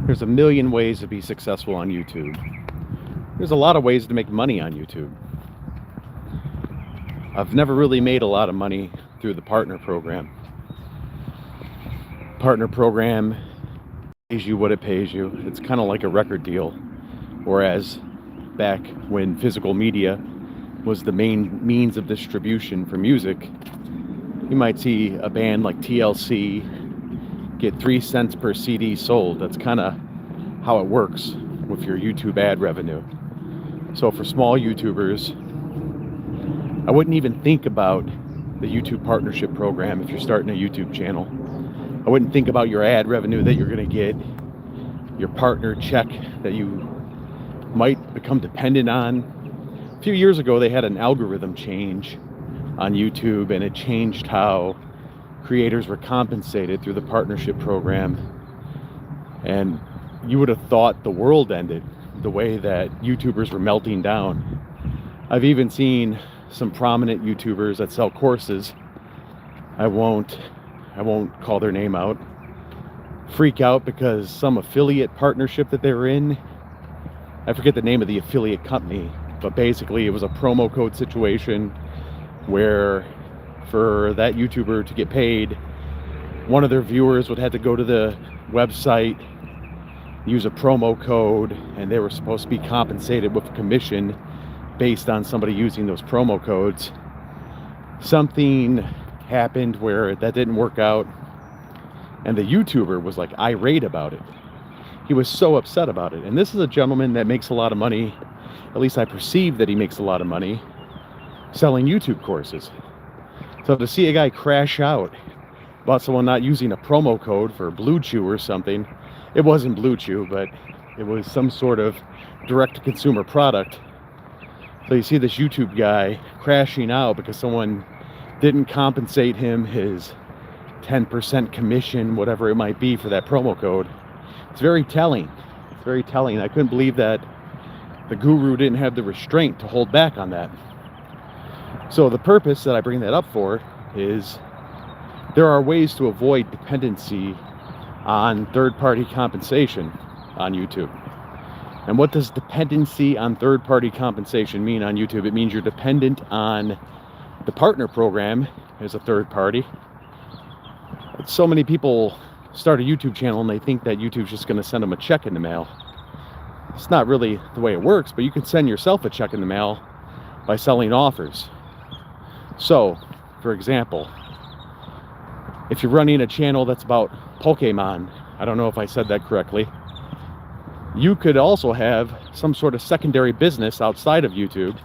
There's a million ways to be successful on YouTube. There's a lot of ways to make money on YouTube. I've never really made a lot of money through the partner program. Partner program pays you what it pays you. It's kind of like a record deal. Whereas back when physical media was the main means of distribution for music, you might see a band like TLC get 3 cents per CD sold. That's kind of how it works with your YouTube ad revenue. So for small YouTubers, I wouldn't even think about the YouTube partnership program if you're starting a YouTube channel. I wouldn't think about your ad revenue that you're going to get, your partner check that you might become dependent on. A few years ago, they had an algorithm change on YouTube, and it changed how creators were compensated through the partnership program. And you would have thought the world ended the way that YouTubers were melting down. I've even seen some prominent YouTubers that sell courses, I won't call their name out, freak out because some affiliate partnership that they were in, I forget the name of the affiliate company, but basically it was a promo code situation where for that YouTuber to get paid, one of their viewers would have to go to the website, use a promo code, and they were supposed to be compensated with a commission based on somebody using those promo codes. Something happened where that didn't work out, and the YouTuber was like irate about it. He was so upset about it. And this is a gentleman that makes a lot of money, at least I perceive that he makes a lot of money selling YouTube courses. So to see a guy crash out about someone not using a promo code for Blue Chew or something, it wasn't Blue Chew, but it was some sort of direct-to-consumer product. So you see this YouTube guy crashing out because someone didn't compensate him his 10% commission, whatever it might be, for that promo code. It's very telling. It's very telling. I couldn't believe that the guru didn't have the restraint to hold back on that. So the purpose that I bring that up for is there are ways to avoid dependency on third-party compensation on YouTube. And what does dependency on third-party compensation mean on YouTube? It means you're dependent on the partner program as a third party. So many people start a YouTube channel and they think that YouTube's just going to send them a check in the mail. It's not really the way it works, but you can send yourself a check in the mail by selling offers. So, for example, if you're running a channel that's about Pokemon, I don't know if I said that correctly, you could also have some sort of secondary business outside of YouTube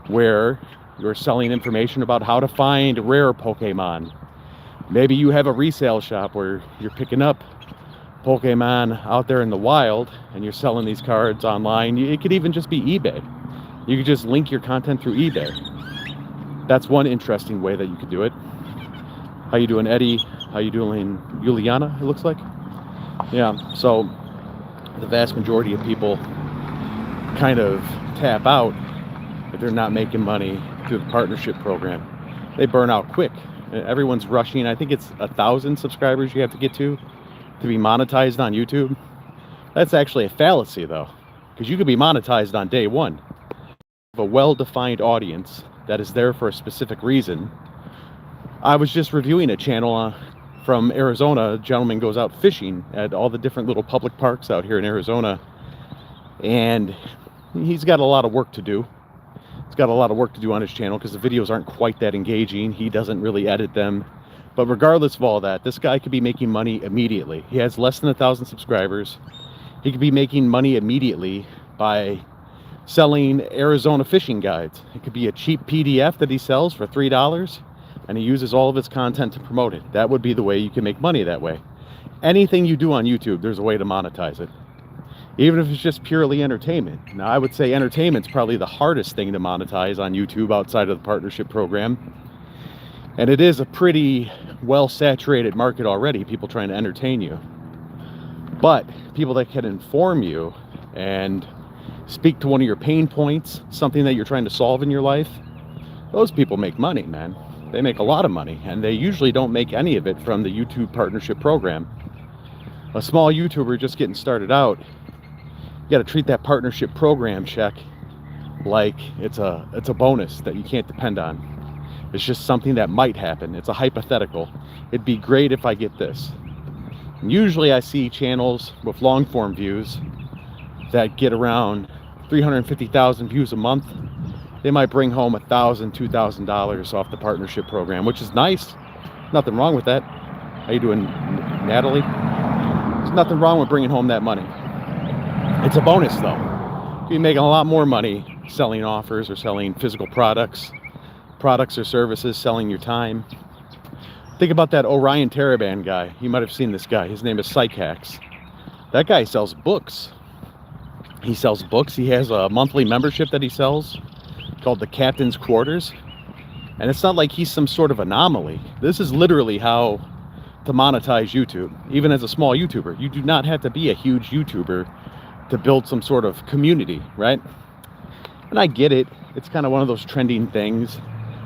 where you're selling information about how to find rare Pokemon. Maybe you have a resale shop where you're picking up Pokemon out there in the wild and you're selling these cards online. It could even just be eBay. You could just link your content through eBay. That's one interesting way that you could do it. How you doing, Eddie? How you doing, Juliana, it looks like? Yeah, so the vast majority of people kind of tap out if they're not making money through the partnership program. They burn out quick. Everyone's rushing. I think it's 1,000 subscribers you have to get to be monetized on YouTube. That's actually a fallacy, though, because you could be monetized on day one. You have a well-defined audience that is there for a specific reason. I was just reviewing a channel from Arizona. A gentleman goes out fishing at all the different little public parks out here in Arizona, and he's got a lot of work to do. He's got a lot of work to do on his channel because the videos aren't quite that engaging. He doesn't really edit them. But regardless of all that, this guy could be making money immediately. He has less than 1,000 subscribers. He could be making money immediately by selling Arizona fishing guides. It could be a cheap PDF that he sells for $3, and he uses all of his content to promote it. That would be the way you can make money that way. Anything you do on YouTube, there's a way to monetize it, even if it's just purely entertainment. Now, I would say entertainment's probably the hardest thing to monetize on YouTube outside of the partnership program. And it is a pretty well-saturated market already, people trying to entertain you. But people that can inform you and speak to one of your pain points, something that you're trying to solve in your life, those people make money, man. They make a lot of money, and they usually don't make any of it from the YouTube partnership program. A small YouTuber just getting started out, you got to treat that partnership program check like it's a bonus that you can't depend on. It's just something that might happen. It's a hypothetical. It'd be great if I get this. And usually I see channels with long form views that get around 350,000 views a month. They might bring home $1,000, $2,000 off the partnership program, which is nice. Nothing wrong with that. How you doing, Natalie? There's nothing wrong with bringing home that money. It's a bonus though. You'll be making a lot more money selling offers or selling physical products or services, selling your time. Think about that Orion Taraban guy. You might have seen this guy. His name is Psych Hacks. That guy sells books. He sells books. He has a monthly membership that he sells called the Captain's Quarters. And it's not like he's some sort of anomaly. This is literally how to monetize YouTube. Even as a small YouTuber, you do not have to be a huge YouTuber to build some sort of community, right? And I get it. It's kind of one of those trending things.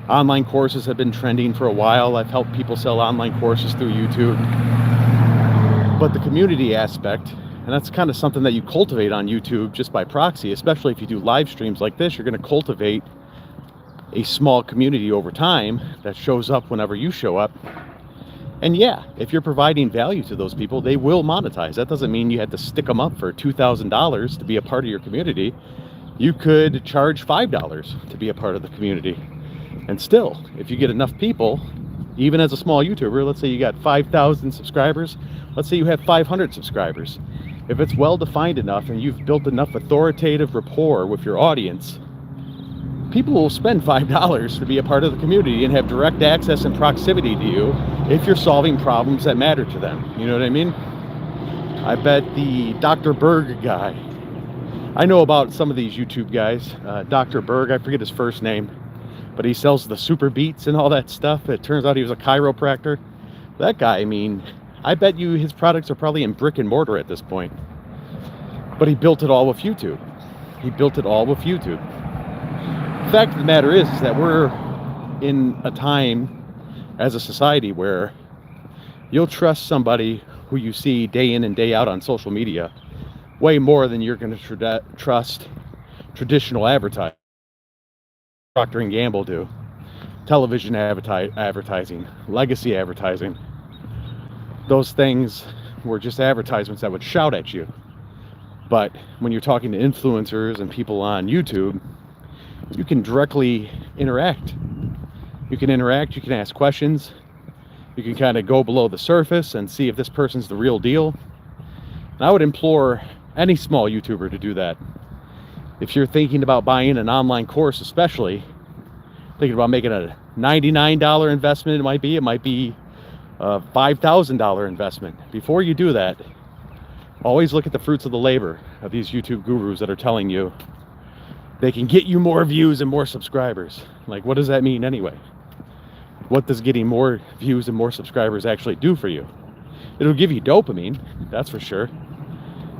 Online courses have been trending for a while. I've helped people sell online courses through YouTube. But the community aspect, and that's kind of something that you cultivate on YouTube just by proxy, especially if you do live streams like this, you're going to cultivate a small community over time that shows up whenever you show up. And yeah, if you're providing value to those people, they will monetize. That doesn't mean you have to stick them up for $2,000 to be a part of your community. You could charge $5 to be a part of the community. And still, if you get enough people, even as a small YouTuber, let's say you got 5,000 subscribers, let's say you have 500 subscribers. If it's well defined enough and you've built enough authoritative rapport with your audience, people will spend $5 to be a part of the community and have direct access and proximity to you if you're solving problems that matter to them. You know what I mean? I bet the Dr. Berg guy, I know about some of these YouTube guys. Dr. Berg, I forget his first name, but he sells the super beats and all that stuff. It turns out he was a chiropractor. That guy, I mean, I bet you his products are probably in brick and mortar at this point. But he built it all with YouTube. He built it all with YouTube. The fact of the matter is that we're in a time as a society where you'll trust somebody who you see day in and day out on social media way more than you're going to trust traditional advertising. Procter & Gamble do, television advertising, legacy advertising. Those things were just advertisements that would shout at you. But when you're talking to influencers and people on YouTube, you can directly interact. You can interact, you can ask questions, you can kind of go below the surface and see if this person's the real deal. And I would implore any small YouTuber to do that. If you're thinking about buying an online course, especially thinking about making a $99 investment, it might be a $5,000 investment. Before you do that, always look at the fruits of the labor of these YouTube gurus that are telling you they can get you more views and more subscribers. Like, what does that mean anyway? What does getting more views and more subscribers actually do for you? It'll give you dopamine, that's for sure.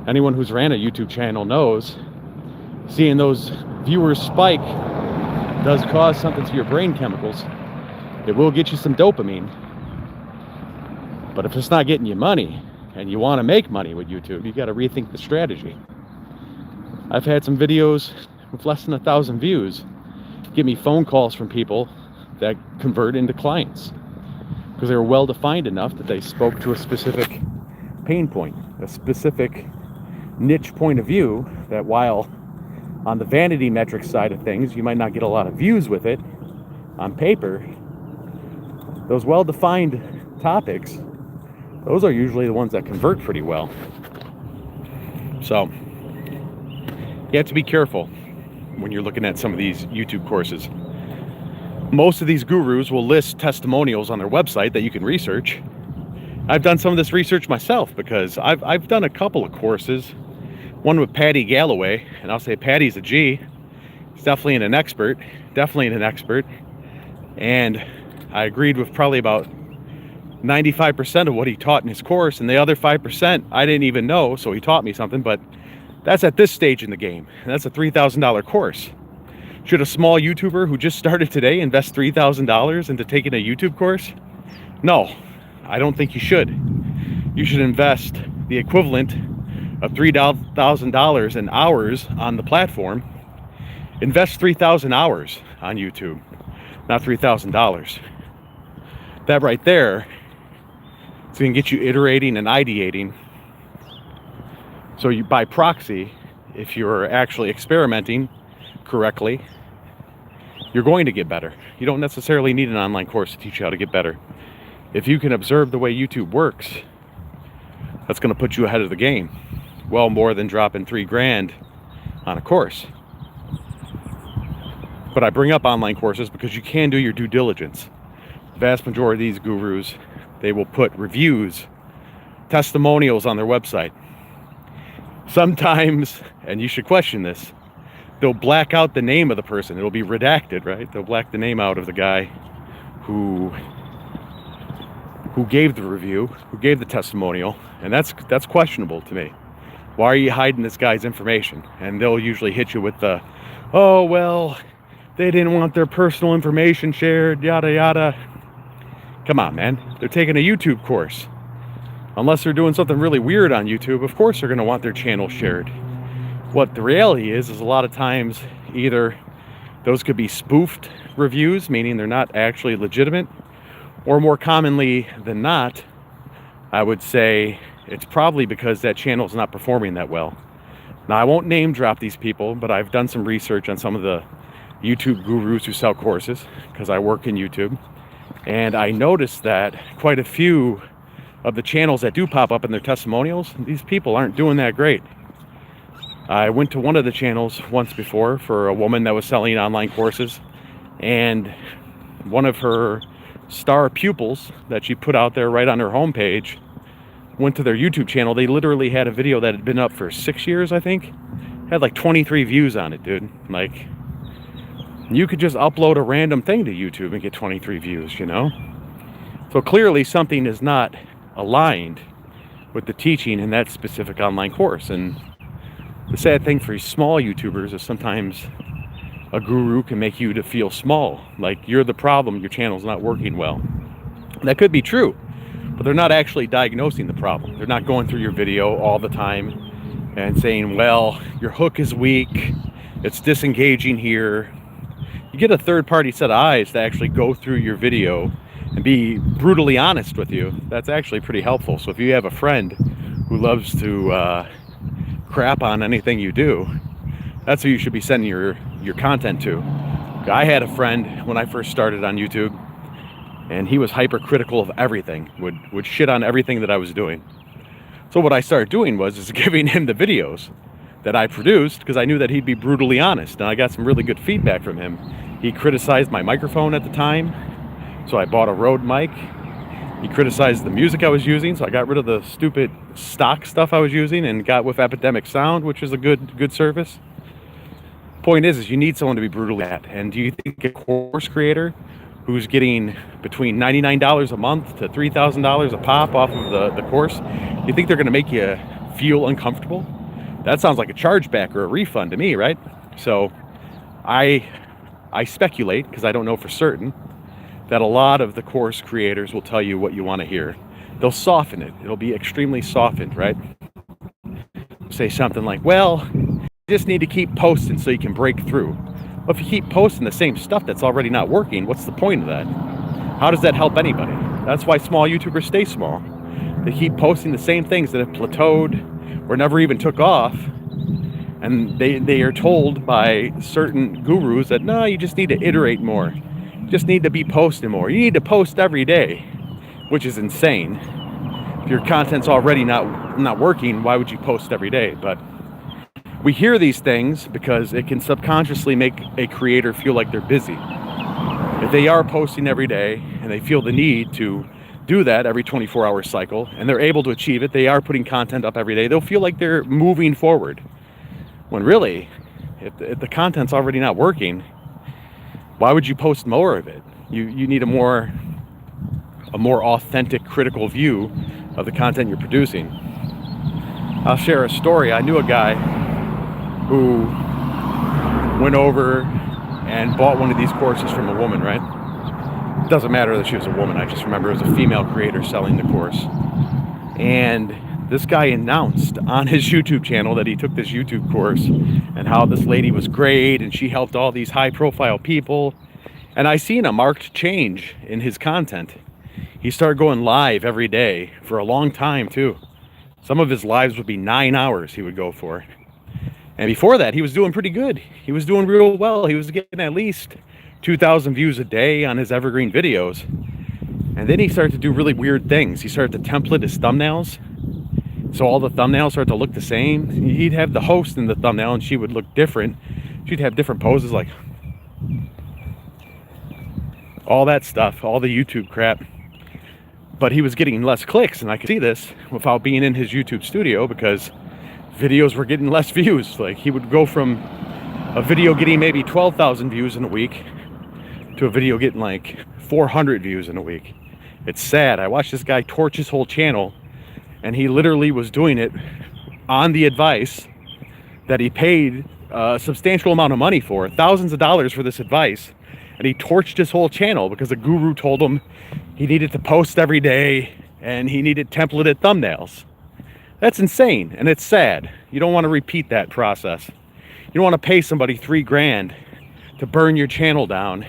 Anyone who's ran a YouTube channel knows seeing those viewers spike does cause something to your brain chemicals. It will get you some dopamine. But if it's not getting you money and you want to make money with YouTube, you got to rethink the strategy. I've had some videos with less than 1,000 views give me phone calls from people that convert into clients because they were well defined enough that they spoke to a specific pain point, a specific niche point of view that while on the vanity metrics side of things, you might not get a lot of views with it on paper, those well-defined topics, those are usually the ones that convert pretty well. So you have to be careful when you're looking at some of these YouTube courses. Most of these gurus will list testimonials on their website that you can research. I've done some of this research myself because I've done a couple of courses. One with Patty Galloway, and I'll say Patty's a G. He's definitely an expert, and I agreed with probably about 95% of what he taught in his course, and the other 5% I didn't even know, so he taught me something. But that's at this stage in the game, and that's a $3,000 course. Should a small YouTuber who just started today invest $3,000 into taking a YouTube course? No, I don't think you should. You should invest the equivalent of $3,000 in hours on the platform, invest 3,000 hours on YouTube, not $3,000. That right there is going to get you iterating and ideating. So you, by proxy, if you're actually experimenting correctly, you're going to get better. You don't necessarily need an online course to teach you how to get better. If you can observe the way YouTube works, that's going to put you ahead of the game. Well, more than dropping $3,000 on a course. But I bring up online courses because you can do your due diligence. The vast majority of these gurus, they will put reviews, testimonials on their website. Sometimes, and you should question this, they'll black out the name of the person. It'll be redacted, right? They'll black the name out of the guy who gave the review, who gave the testimonial, and that's questionable to me. Why are you hiding this guy's information? And they'll usually hit you with the, oh, well, they didn't want their personal information shared, yada, yada. Come on, man. They're taking a YouTube course. Unless they're doing something really weird on YouTube, of course they're going to want their channel shared. What the reality is a lot of times either those could be spoofed reviews, meaning they're not actually legitimate, or more commonly than not, I would say it's probably because that channel is not performing that well. Now, I won't name drop these people, but I've done some research on some of the YouTube gurus who sell courses, because I work in YouTube, and I noticed that quite a few of the channels that do pop up in their testimonials, these people aren't doing that great. I went to one of the channels once before for a woman that was selling online courses, and one of her star pupils that she put out there right on her homepage went to their YouTube channel. They literally had a video that had been up for 6 years, I think. Had like 23 views on it, dude. Like, you could just upload a random thing to YouTube and get 23 views, you know? So clearly something is not aligned with the teaching in that specific online course. And the sad thing for small YouTubers is sometimes a guru can make you to feel small, like you're the problem, your channel's not working well. That could be true, but they're not actually diagnosing the problem. They're not going through your video all the time and saying, well, your hook is weak, it's disengaging here. You get a third-party set of eyes to actually go through your video and be brutally honest with you. That's actually pretty helpful. So if you have a friend who loves to crap on anything you do, that's who you should be sending your content to. I had a friend when I first started on YouTube, and he was hypercritical of everything, would shit on everything that I was doing. So what I started doing was giving him the videos that I produced, because I knew that he'd be brutally honest, and I got some really good feedback from him. He criticized my microphone at the time, so I bought a Rode mic. He criticized the music I was using, so I got rid of the stupid stock stuff I was using and got with Epidemic Sound, which is a good service. Point is you need someone to be brutally at. And do you think a course creator who's getting between $99 a month to $3,000 a pop off of the course, you think they're going to make you feel uncomfortable? That sounds like a chargeback or a refund to me, right? So I speculate, because I don't know for certain, that a lot of the course creators will tell you what you want to hear. They'll soften it. It'll be extremely softened, right? Say something like, well, you just need to keep posting so you can break through. Well, if you keep posting the same stuff that's already not working, what's the point of that? How does that help anybody? That's why small YouTubers stay small. They keep posting the same things that have plateaued or never even took off. And they are told by certain gurus that, no, you just need to iterate more. You just need to be posting more. You need to post every day, which is insane. If your content's already not working, why would you post every day? But we hear these things because it can subconsciously make a creator feel like they're busy. If they are posting every day and they feel the need to do that every 24-hour cycle and they're able to achieve it, they are putting content up every day, they'll feel like they're moving forward. When really, if the content's already not working, why would you post more of it? You need a more authentic, critical view of the content you're producing. I'll share a story. I knew a guy who went over and bought one of these courses from a woman, right? It doesn't matter that she was a woman. I just remember it was a female creator selling the course. And this guy announced on his YouTube channel that he took this YouTube course and how this lady was great and she helped all these high profile people. And I seen a marked change in his content. He started going live every day for a long time too. Some of his lives would be 9 hours he would go for. And before that, he was doing pretty good. He was doing real well. He was getting at least 2,000 views a day on his evergreen videos. And then he started to do really weird things. He started to template his thumbnails. So all the thumbnails started to look the same. He'd have the host in the thumbnail and she would look different. She'd have different poses, like all that stuff, all the YouTube crap. But he was getting less clicks, and I could see this without being in his YouTube studio because videos were getting less views. Like, he would go from a video getting maybe 12,000 views in a week to a video getting like 400 views in a week. It's sad. I watched this guy torch his whole channel, and he literally was doing it on the advice that he paid a substantial amount of money for, thousands of dollars for this advice. And he torched his whole channel because the guru told him he needed to post every day and he needed templated thumbnails. That's insane, and it's sad. You don't want to repeat that process. You don't want to pay somebody $3,000 to burn your channel down,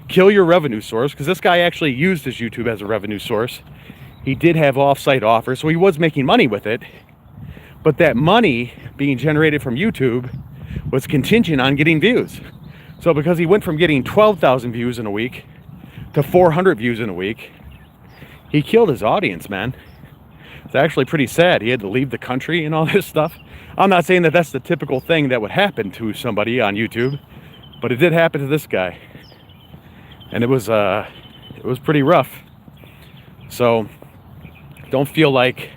kill your revenue source, because this guy actually used his YouTube as a revenue source. He did have off-site offers, so he was making money with it. But that money being generated from YouTube was contingent on getting views. So because he went from getting 12,000 views in a week to 400 views in a week, he killed his audience, man. It's actually pretty sad. He had to leave the country and all this stuff. I'm not saying that that's the typical thing that would happen to somebody on YouTube, but it did happen to this guy. And it was pretty rough. So don't feel like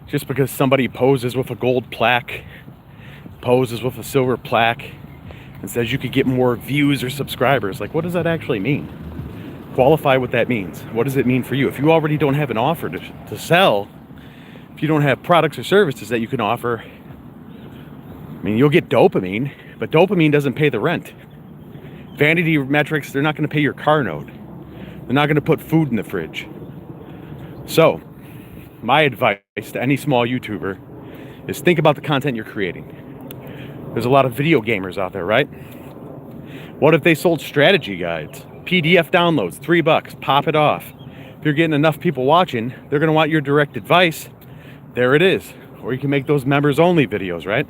just because somebody poses with a gold plaque, poses with a silver plaque, and says you could get more views or subscribers. Like, what does that actually mean? Qualify what that means. What does it mean for you? If you already don't have an offer to sell, if you don't have products or services that you can offer, I mean, you'll get dopamine, but dopamine doesn't pay the rent. Vanity metrics, they're not going to pay your car note. They're not going to put food in the fridge. So, my advice to any small YouTuber is think about the content you're creating. There's a lot of video gamers out there, right? What if they sold strategy guides, PDF downloads, $3, pop it off. If you're getting enough people watching, they're gonna want your direct advice. There it is. Or you can make those members only videos, right?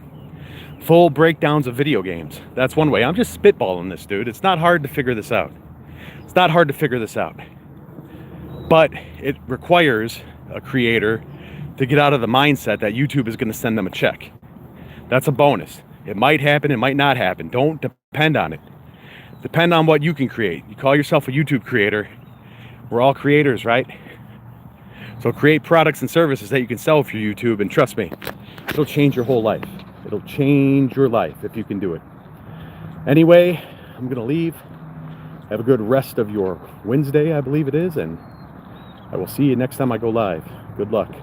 Full breakdowns of video games. That's one way. I'm just spitballing this, dude. It's not hard to figure this out. It's not hard to figure this out. But it requires a creator to get out of the mindset that YouTube is gonna send them a check. That's a bonus. It might happen, it might not happen. Don't depend on it. Depend on what you can create. You call yourself a YouTube creator. We're all creators, right? So create products and services that you can sell for YouTube, and trust me, it'll change your whole life. It'll change your life if you can do it. Anyway, I'm gonna leave. Have a good rest of your Wednesday, I believe it is, and I will see you next time I go live. Good luck.